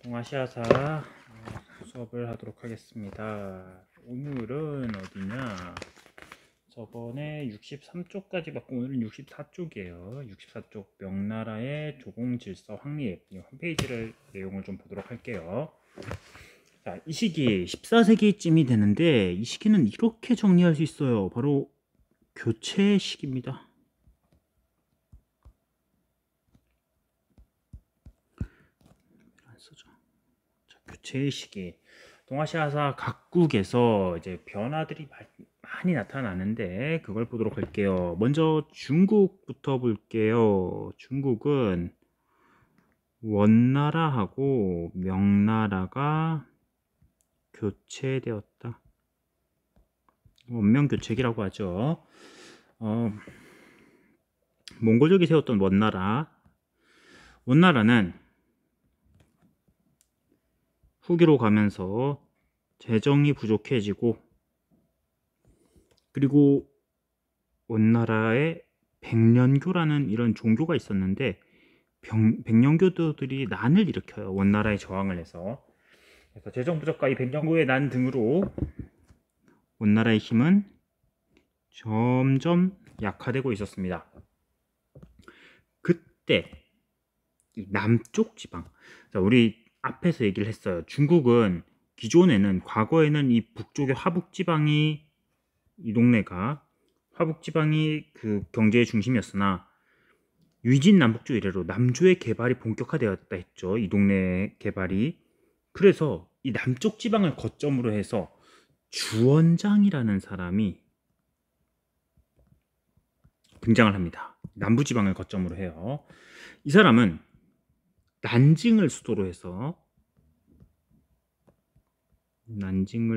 동아시아사 수업을 하도록 하겠습니다. 오늘은 어디냐? 저번에 63쪽까지 받고 오늘은 64쪽이에요. 64쪽 명나라의 조공질서 확립, 이 홈페이지를 내용을 좀 보도록 할게요. 자, 이 시기 14세기쯤이 되는데 이 시기는 이렇게 정리할 수 있어요. 바로 교체 시기입니다. 교체의 시기. 동아시아사 각국에서 이제 변화들이 많이 나타나는데 그걸 보도록 할게요. 먼저 중국부터 볼게요. 중국은 원나라하고 명나라가 교체되었다. 원명 교체기라고 하죠. 몽골족이 세웠던 원나라는 후기로 가면서 재정이 부족해지고, 그리고 원나라에 백년교라는 이런 종교가 있었는데 백년교도들이 난을 일으켜요. 원나라에 저항을 해서. 그래서 재정 부족과 이 백년교의 난 등으로 원나라의 힘은 점점 약화되고 있었습니다. 그때 이 남쪽 지방, 자, 우리 앞에서 얘기를 했어요. 중국은 기존에는, 과거에는 이 북쪽의 화북지방이, 이 동네가 화북지방이 그 경제의 중심이었으나 위진 남북조 이래로 남조의 개발이 본격화되었다 했죠. 이 동네 개발이. 그래서 이 남쪽 지방을 거점으로 해서 주원장이라는 사람이 등장을 합니다. 남부지방을 거점으로 해요. 이 사람은 난징을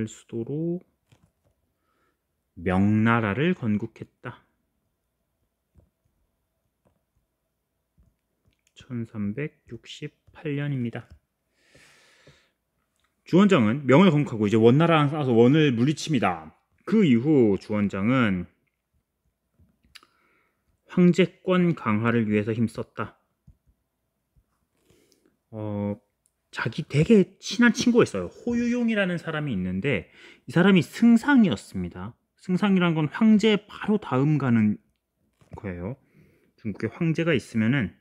수도로 명나라를 건국했다. 1368년입니다. 주원장은 명을 건국하고 이제 원나라랑 싸워서 원을 물리칩니다. 그 이후 주원장은 황제권 강화를 위해서 힘썼다. 자기 되게 친한 친구가 있어요. 호유용이라는 사람이 있는데 이 사람이 승상이었습니다. 승상이란 건 황제 바로 다음 가는 거예요. 중국에 황제가 있으면은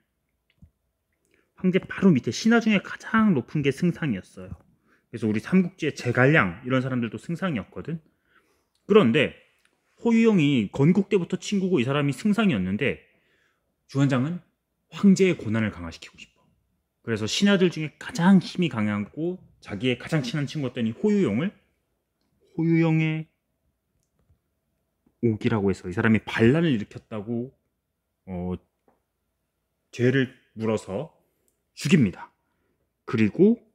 황제 바로 밑에 신하 중에 가장 높은 게 승상이었어요. 그래서 우리 삼국지의 제갈량 이런 사람들도 승상이었거든. 그런데 호유용이 건국 때부터 친구고 이 사람이 승상이었는데 주원장은 황제의 고난을 강화시키고 싶어. 그래서 신하들 중에 가장 힘이 강하고 자기의 가장 친한 친구였던 이 호유용의 옥이라고 해서 이 사람이 반란을 일으켰다고 죄를 물어서 죽입니다. 그리고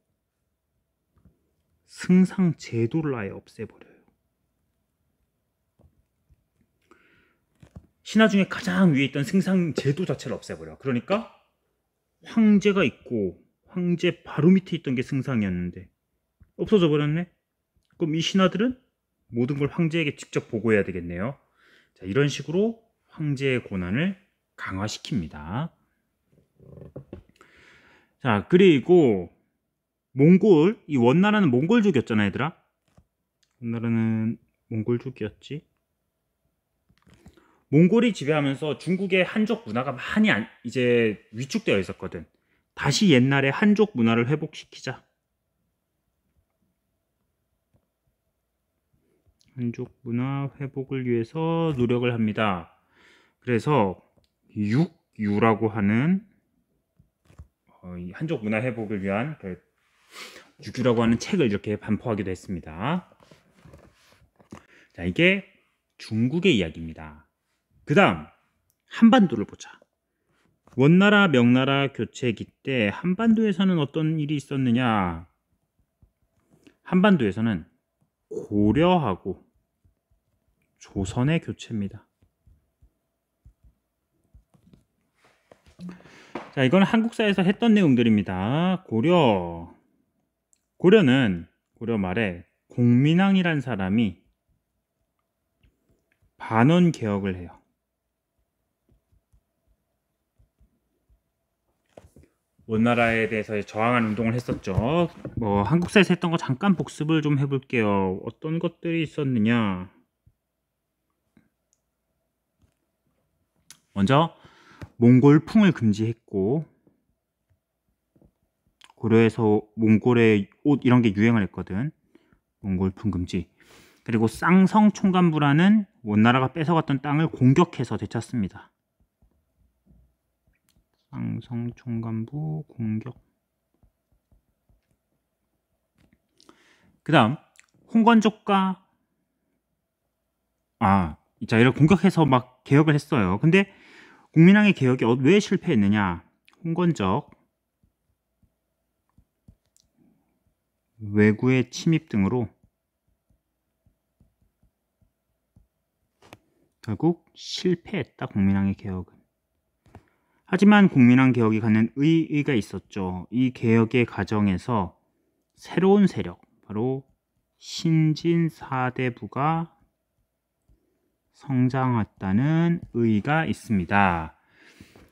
승상 제도를 아예 없애버려요. 신하 중에 가장 위에 있던 승상 제도 자체를 없애버려. 그러니까 황제가 있고 황제 바로 밑에 있던 게 승상이었는데 없어져 버렸네. 그럼 이 신하들은 모든 걸 황제에게 직접 보고해야 되겠네요. 자, 이런 식으로 황제의 권한을 강화시킵니다. 자, 그리고 이 원나라는 몽골족이었잖아, 얘들아. 원나라는 몽골족이었지. 몽골이 지배하면서 중국의 한족 문화가 많이 이제 위축되어 있었거든. 다시 옛날의 한족 문화를 회복시키자. 한족 문화 회복을 위해서 노력을 합니다. 그래서 육유라고 하는 이 한족 문화 회복을 위한 육유라고 하는 책을 이렇게 반포하기도 했습니다. 자, 이게 중국의 이야기입니다. 그 다음 한반도를 보자. 원나라 명나라 교체기 때 한반도에서는 어떤 일이 있었느냐. 한반도에서는 고려하고 조선의 교체입니다. 자, 이건 한국사에서 했던 내용들입니다. 고려는 고려 말에 공민왕이란 사람이 반원 개혁을 해요. 원나라에 대해서 저항하는 운동을 했었죠. 뭐 한국사에서 했던 거 잠깐 복습을 좀 해볼게요. 어떤 것들이 있었느냐. 먼저 몽골풍을 금지했고, 고려에서 몽골의 옷 이런 게 유행을 했거든. 몽골풍 금지. 그리고 쌍성 총간부라는 원나라가 뺏어갔던 땅을 공격해서 되찾습니다. 쌍성 총간부 공격. 그 다음 홍건적과 자, 이를 공격해서 막 개혁을 했어요. 근데 국민왕의 개혁이 왜 실패했느냐. 홍건적 왜구의 침입 등으로 결국 실패했다. 국민왕의 개혁은. 하지만 국민왕 개혁이 갖는 의의가 있었죠. 이 개혁의 과정에서 새로운 세력, 바로 신진사대부가 성장했다는 의의가 있습니다.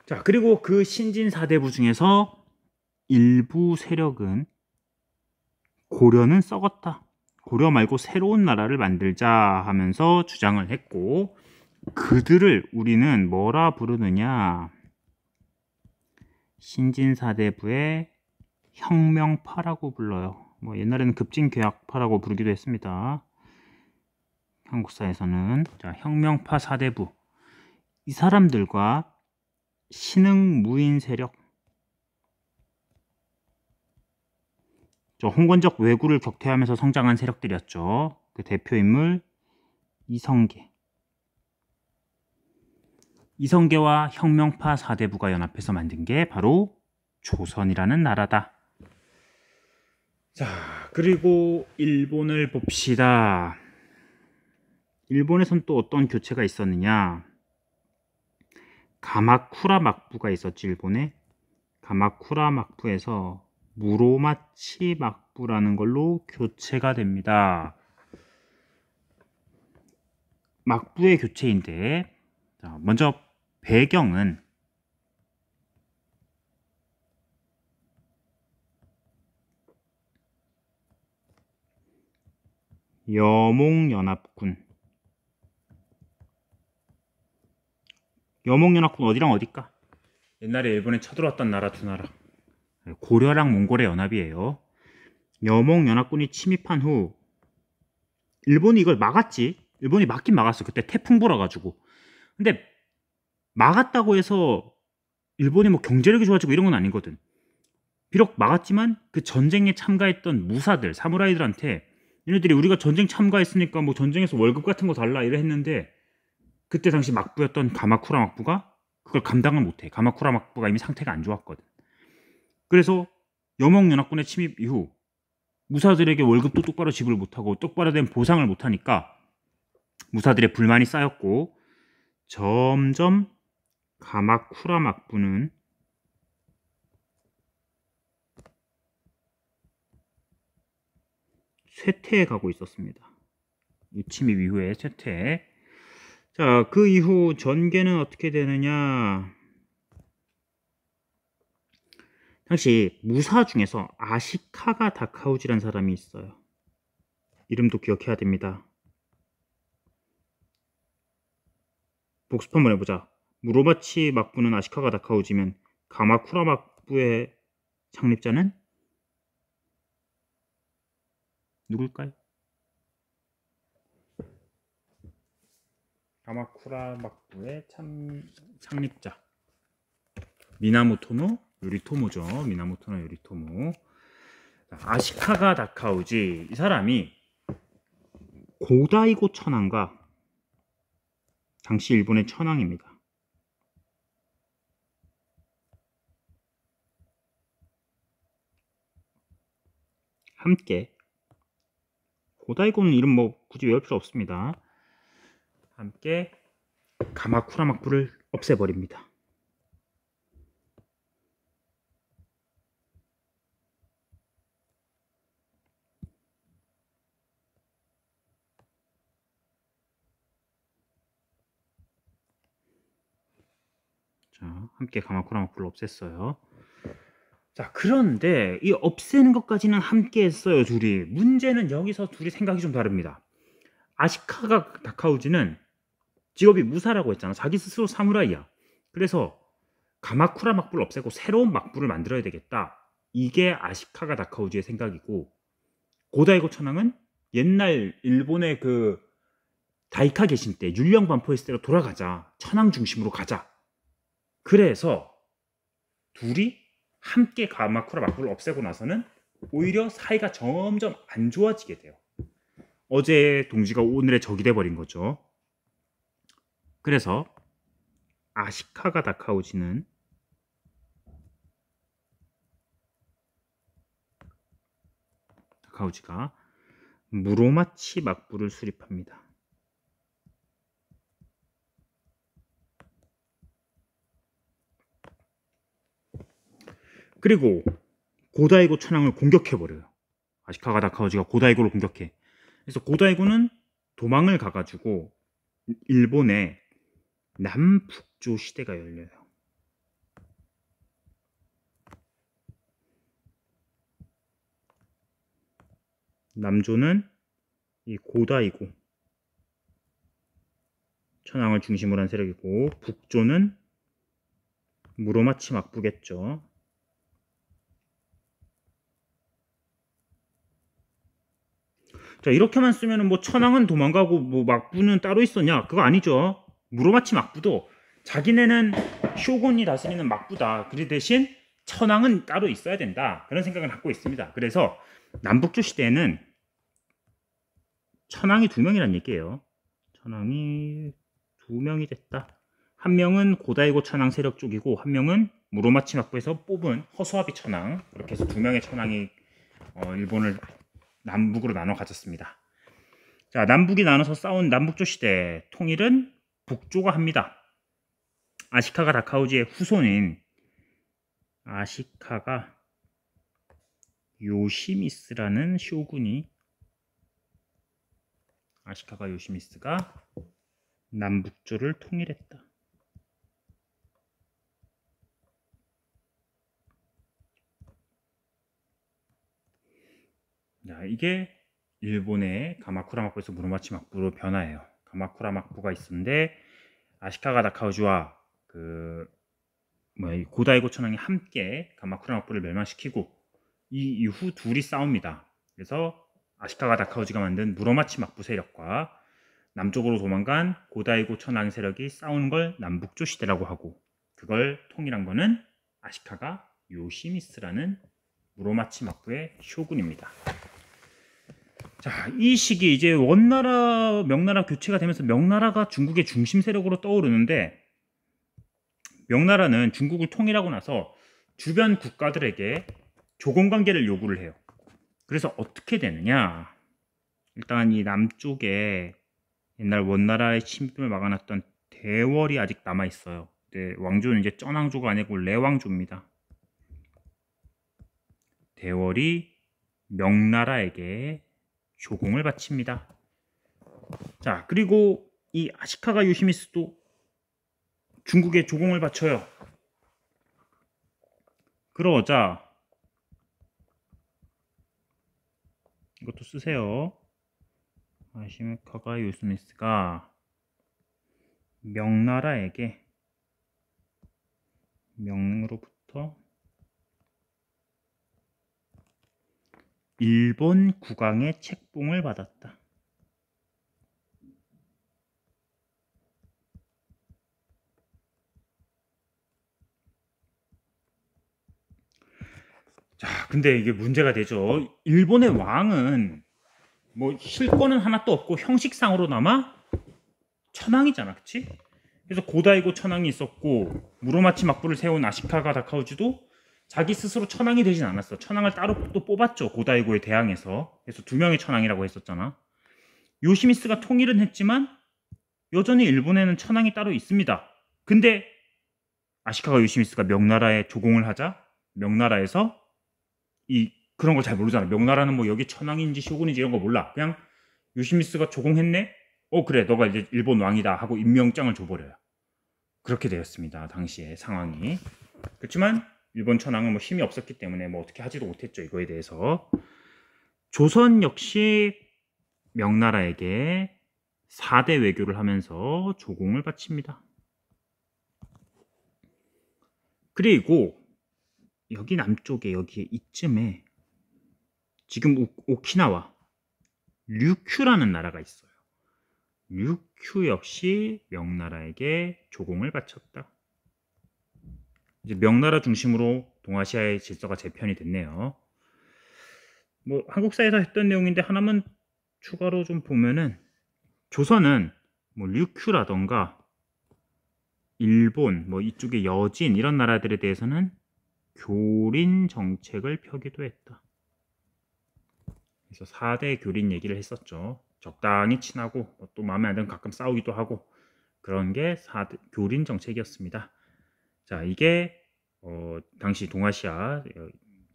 자, 그리고 그 신진사대부 중에서 일부 세력은 고려는 썩었다, 고려 말고 새로운 나라를 만들자 하면서 주장을 했고, 그들을 우리는 뭐라 부르느냐. 신진사대부의 혁명파라고 불러요. 뭐 옛날에는 급진개혁파라고 부르기도 했습니다. 한국사에서는. 자, 혁명파 사대부, 이 사람들과 신흥무인 세력, 홍건적 왜구를 격퇴하면서 성장한 세력들이었죠. 그 대표 인물 이성계와 혁명파 사대부가 연합해서 만든 게 바로 조선이라는 나라다. 자, 그리고 일본을 봅시다. 일본에선 또 어떤 교체가 있었느냐. 가마쿠라 막부가 있었지. 일본에 가마쿠라 막부에서 무로마치 막부라는 걸로 교체가 됩니다. 막부의 교체인데, 자, 먼저 배경은 여몽연합군. 여몽연합군 어디랑 어디까? 옛날에 일본에 쳐들어왔던 나라 두 나라, 고려랑 몽골의 연합이에요. 여몽연합군이 침입한 후 일본이 이걸 막았지. 일본이 막긴 막았어. 그때 태풍 불어가지고. 근데 막았다고 해서 일본이 뭐 경제력이 좋아지고 이런 건 아니거든. 비록 막았지만 그 전쟁에 참가했던 무사들, 사무라이들한테 얘네들이 우리가 전쟁 참가했으니까 뭐 전쟁에서 월급 같은 거 달라 이래 했는데, 그때 당시 막부였던 가마쿠라 막부가 그걸 감당을 못해. 가마쿠라 막부가 이미 상태가 안 좋았거든. 그래서 여몽연합군의 침입 이후 무사들에게 월급도 똑바로 지불 못하고 똑바로 된 보상을 못하니까 무사들의 불만이 쌓였고, 점점 가마쿠라 막부는 쇠퇴해 가고 있었습니다. 이 침입 이후에 쇠퇴. 자, 그 이후 전개는 어떻게 되느냐. 당시 무사 중에서 아시카가 다카우지라는 사람이 있어요. 이름도 기억해야 됩니다. 복습 한번 해보자. 무로마치 막부는 아시카가 다카우지면 가마쿠라 막부의 창립자는 누굴까요? 가마쿠라 막부의 창립자 미나모토노 요리토모죠. 미나모토노 요리토모. 아시카가 다카우지, 이 사람이 고다이고 천황과, 당시 일본의 천황입니다, 함께, 고다이고는 이름 뭐 굳이 외울 필요 없습니다. 함께 가마쿠라 막부를 없애버립니다. 자, 함께 가마쿠라 막부를 없앴어요. 자, 그런데 이 없애는 것까지는 함께 했어요, 둘이. 문제는 여기서 둘이 생각이 좀 다릅니다. 아시카가 다카우지는 직업이 무사라고 했잖아. 자기 스스로 사무라이야. 그래서 가마쿠라 막부를 없애고 새로운 막부를 만들어야 되겠다. 이게 아시카가 다카우지의 생각이고, 고다이고 천황은 옛날 일본의 그 다이카 계신 때 율령 반포했을 때로 돌아가자. 천황 중심으로 가자. 그래서 둘이 함께 가마쿠라 막부를 없애고 나서는 오히려 사이가 점점 안 좋아지게 돼요. 어제의 동지가 오늘의 적이 돼버린 거죠. 그래서 아시카가 다카우지는 다카우지가 무로마치 막부를 수립합니다. 그리고 고다이고 천황을 공격해버려요. 아시카가 다카우지가 고다이고를 공격해. 그래서 고다이고는 도망을 가가지고 일본의 남북조 시대가 열려요. 남조는 이 고다이고 천황을 중심으로 한 세력이고, 북조는 무로마치 막부겠죠. 자, 이렇게만 쓰면은 뭐 천황은 도망가고 뭐 막부는 따로 있었냐? 그거 아니죠. 무로마치 막부도 자기네는 쇼군이 다스리는 막부다. 그 대신 천황은 따로 있어야 된다. 그런 생각을 갖고 있습니다. 그래서 남북조 시대에는 천황이 2명이란 얘기예요. 천황이 2명이 됐다. 한 명은 고다이고 천황 세력 쪽이고, 한 명은 무로마치 막부에서 뽑은 허수아비 천황. 그렇게 해서 2명의 천황이 일본을 남북으로 나눠 가졌습니다. 자, 남북이 나눠서 싸운 남북조 시대 통일은 북조가 합니다. 아시카가 다카우지의 후손인 아시카가 요시미스라는 쇼군이, 아시카가 요시미스가 남북조를 통일했다. 자, 이게 일본의 가마쿠라 막부에서 무로마치 막부로 변화해요. 가마쿠라 막부가 있었는데 아시카가 다카우지와 고다이고 천황이 함께 가마쿠라 막부를 멸망시키고, 이 이후 둘이 싸웁니다. 그래서 아시카가 다카우지가 만든 무로마치 막부 세력과 남쪽으로 도망간 고다이고 천황 세력이 싸우는 걸 남북조 시대라고 하고, 그걸 통일한 거는 아시카가 요시미스라는 무로마치 막부의 쇼군입니다. 자, 이 시기 이제 원나라 명나라 교체가 되면서 명나라가 중국의 중심 세력으로 떠오르는데, 명나라는 중국을 통일하고 나서 주변 국가들에게 조공관계를 요구를 해요. 그래서 어떻게 되느냐? 일단 이 남쪽에 옛날 원나라의 침입을 막아놨던 대월이 아직 남아있어요. 네, 왕조는 이제 쩐왕조가 아니고 레왕조입니다. 대월이 명나라에게 조공을 바칩니다. 자, 그리고 이 아시카가 요시미스도 중국에 조공을 바쳐요. 그러자 이것도 쓰세요. 아시카가 요시미스가 명나라에게 명으로부터 일본 국왕의 책봉을 받았다. 자, 근데 이게 문제가 되죠. 일본의 왕은 뭐 실권은 하나도 없고 형식상으로나마 천황이잖아, 그치? 그래서 고다이고 천황이 있었고, 무로마치 막부를 세운 아시카가 다카우지도 자기 스스로 천황이 되진 않았어. 천황을 따로 또 뽑았죠, 고다이고에 대항해서. 그래서 2명의 천황이라고 했었잖아. 요시미스가 통일은 했지만 여전히 일본에는 천황이 따로 있습니다. 근데 아시카가 요시미스가 명나라에 조공을 하자 명나라에서 그런 걸 잘 모르잖아. 명나라는 뭐 여기 천황인지 쇼군인지 이런 거 몰라. 그냥 요시미스가 조공했네? 그래, 너가 이제 일본 왕이다 하고 임명장을 줘버려요. 그렇게 되었습니다, 당시의 상황이. 그렇지만 일본 천황은 뭐 힘이 없었기 때문에 뭐 어떻게 하지도 못했죠. 이거에 대해서. 조선 역시 명나라에게 4대 외교를 하면서 조공을 바칩니다. 그리고 여기 남쪽에 여기에 이쯤에 지금 오키나와 류큐라는 나라가 있어요. 류큐 역시 명나라에게 조공을 바쳤다. 이제 명나라 중심으로 동아시아의 질서가 재편이 됐네요. 뭐 한국사에서 했던 내용인데 하나만 추가로 좀 보면은 조선은 뭐 류큐라던가 일본, 뭐 이쪽의 여진 이런 나라들에 대해서는 교린 정책을 펴기도 했다. 그래서 4대 교린 얘기를 했었죠. 적당히 친하고 또 마음에 안 들면 가끔 싸우기도 하고 그런 게 4대 교린 정책이었습니다. 자, 이게 당시 동아시아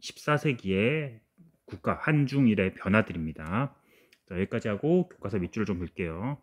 14세기의 국가 한중일의 변화들입니다. 자, 여기까지 하고 교과서 밑줄을 좀 볼게요.